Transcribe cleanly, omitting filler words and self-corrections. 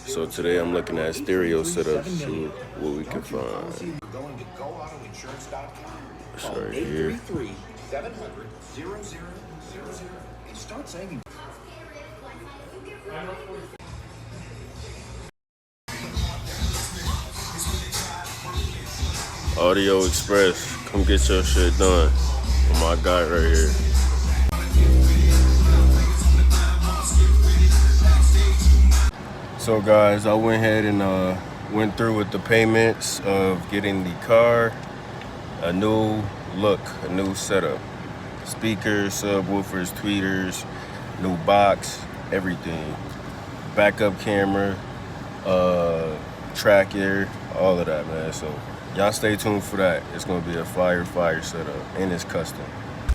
So today I'm looking at stereo setups, see what we can find. Going to goautoinsurance.com. It's Call right here. 833-700-0000 and start saving. Audio Express, come get your shit done. With my guy right here. So guys, I went ahead and went through with the payments of getting the car, a new look, a new setup. Speakers, subwoofers, tweeters, new box, everything. Backup camera, tracker, all of that, man. So y'all stay tuned for that. It's gonna be a fire setup, and it's custom.